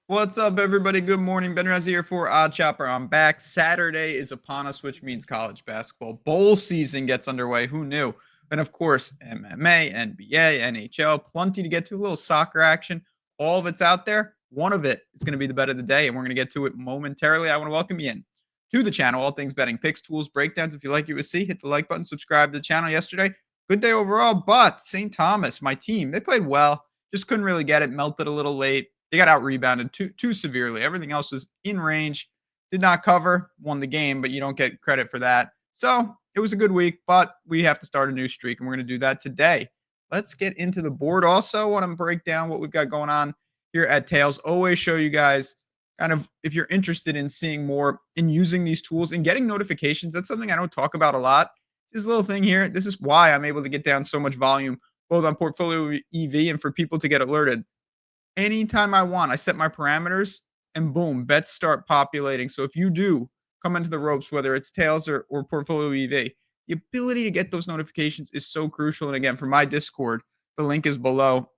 What's up, everybody? Good morning. Ben Reza here for Odd Chopper. I'm back. Saturday is upon us, which means college basketball bowl season gets underway. Who knew? And of course, MMA, NBA, NHL, plenty to get to. A little soccer action. All of it's out there. One of it is going to be the bet of the day, and we're going to get to it momentarily. I want to welcome you in to the channel. All things betting, picks, tools, breakdowns. If you like what you see, hit the like button. Subscribe to the channel yesterday. Good day overall, but St. Thomas, my team, they played well. Just couldn't really get it. Melted a little late. They got out rebounded too severely. Everything else was in range. Did not cover, won the game, but you don't get credit for that. So it was a good week, but we have to start a new streak, and we're going to do that today. Let's get into the board. Also, want to break down what we've got going on here at Tails. Always show you guys kind of if you're interested in seeing more in using these tools and getting notifications. That's something I don't talk about a lot. This little thing here, this is why I'm able to get down so much volume both on Portfolio EV and for people to get alerted anytime I want. I set my parameters and boom, bets start populating. So if you do come into the ropes, whether it's Tails or Portfolio EV, the ability to get those notifications is so crucial. And again, for my Discord, the link is below.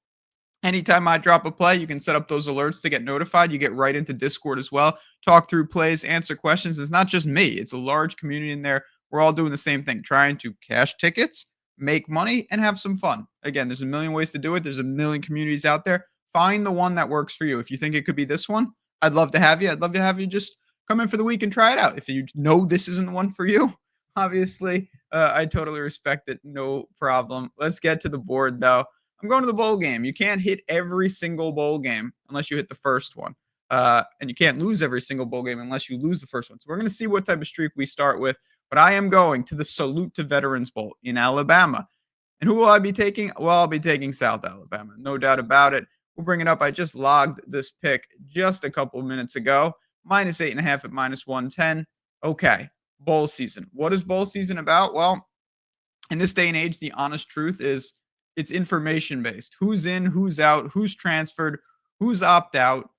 Anytime I drop a play, you can set up those alerts to get notified. You get right into Discord as well, talk through plays, answer questions. It's not just me, it's a large community in there. We're all doing the same thing, trying to cash tickets, make money, and have some fun. Again, there's a million ways to do it. There's a million communities out there. Find the one that works for you. If you think it could be this one, I'd love to have you. I'd love to have you just come in for the week and try it out. If you know this isn't the one for you, obviously, I totally respect it. No problem. Let's get to the board, though. I'm going to the bowl game. You can't hit every single bowl game unless you hit the first one. And you can't lose every single bowl game unless you lose the first one. So we're going to see what type of streak we start with. But I am going to the Salute to Veterans Bowl in Alabama. And who will I be taking? Well, I'll be taking South Alabama. No doubt about it. We'll bring it up. I just logged this pick just a couple of minutes ago. Minus 8.5 at minus 110. Okay. Bowl season. What is bowl season about? Well, in this day and age, the honest truth is it's information based. Who's in, who's out, who's transferred, who's opt out,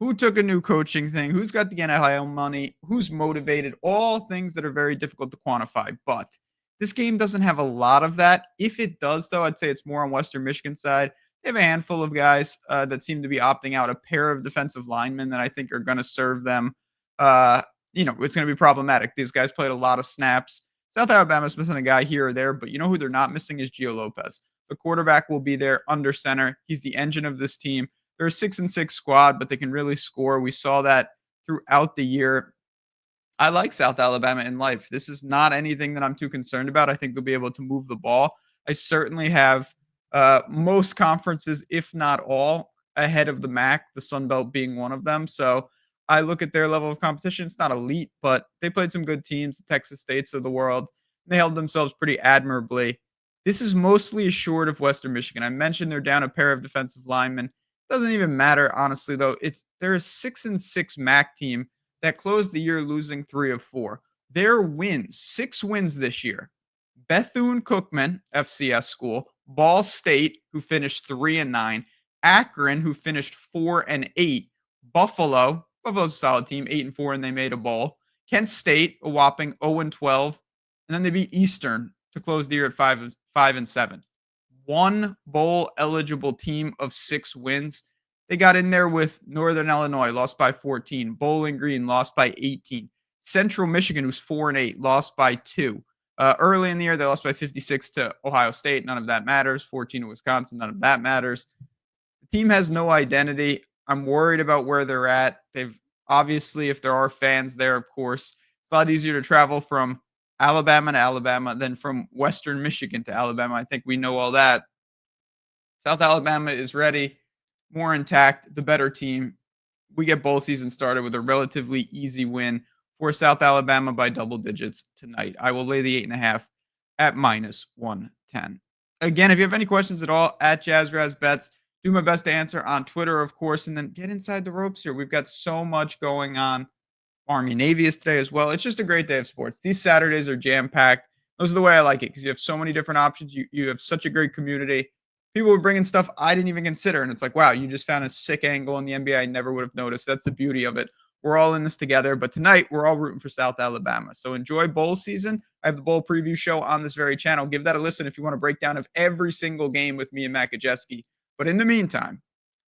who took a new coaching thing, who's got the NIL money, who's motivated, all things that are very difficult to quantify. But this game doesn't have a lot of that. If it does, though, I'd say it's more on Western Michigan side. They have a handful of guys that seem to be opting out, a pair of defensive linemen that I think are going to serve them. Uh, it's going to be problematic. These guys played a lot of snaps. South Alabama's missing a guy here or there, but you know who they're not missing is Gio Lopez. The quarterback will be there under center. He's the engine of this team. They're a 6-6 squad, but they can really score. We saw that throughout the year. I like South Alabama in life. This is not anything that I'm too concerned about. I think they'll be able to move the ball. I certainly have most conferences, if not all, ahead of the MAC, the Sun Belt being one of them. So I look at their level of competition. It's not elite, but they played some good teams, the Texas States of the world. They held themselves pretty admirably. This is mostly assured of Western Michigan. I mentioned they're down a pair of defensive linemen. Doesn't even matter, honestly, though. They're a 6-6 MAC team that closed the year losing 3 of 4. Their wins, 6 wins this year. Bethune-Cookman, FCS school, Ball State, who finished 3-9, Akron, who finished 4-8, Buffalo's a solid team, 8-4, and they made a bowl. Kent State, a whopping 0-12, and then they beat Eastern to close the year at 5-7. One bowl eligible team of 6 wins. They got in there with Northern Illinois, lost by 14. Bowling Green lost by 18. Central Michigan, who's 4-8, lost by 2. Early in the year, they lost by 56 to Ohio State. None of that matters. 14 to Wisconsin. None of that matters. The team has no identity. I'm worried about where they're at. They've obviously, if there are fans there, of course, it's a lot easier to travel from Alabama to Alabama than from Western Michigan to Alabama. I think we know all that. South Alabama is ready, more intact, the better team. We get bowl season started with a relatively easy win for South Alabama by double digits tonight. I will lay the 8.5 at minus 110. Again, if you have any questions at all, at JazzRazBets, do my best to answer on Twitter, of course, and then get inside the ropes here. We've got so much going on. Army Navy is today as well. It's just a great day of sports. These Saturdays are jam-packed. Those are the way I like it because you have so many different options. You have such a great community. People were bringing stuff I didn't even consider, and it's like, wow, you just found a sick angle in the NBA I never would have noticed. That's the beauty of it. We're all in this together, but tonight we're all rooting for South Alabama. So enjoy bowl season. I have the bowl preview show on this very channel. Give that a listen if you want a breakdown of every single game with me and Matt Kajeski. But in the meantime,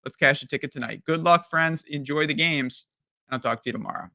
Let's cash a ticket tonight. Good luck, friends. Enjoy the games. And I'll talk to you tomorrow.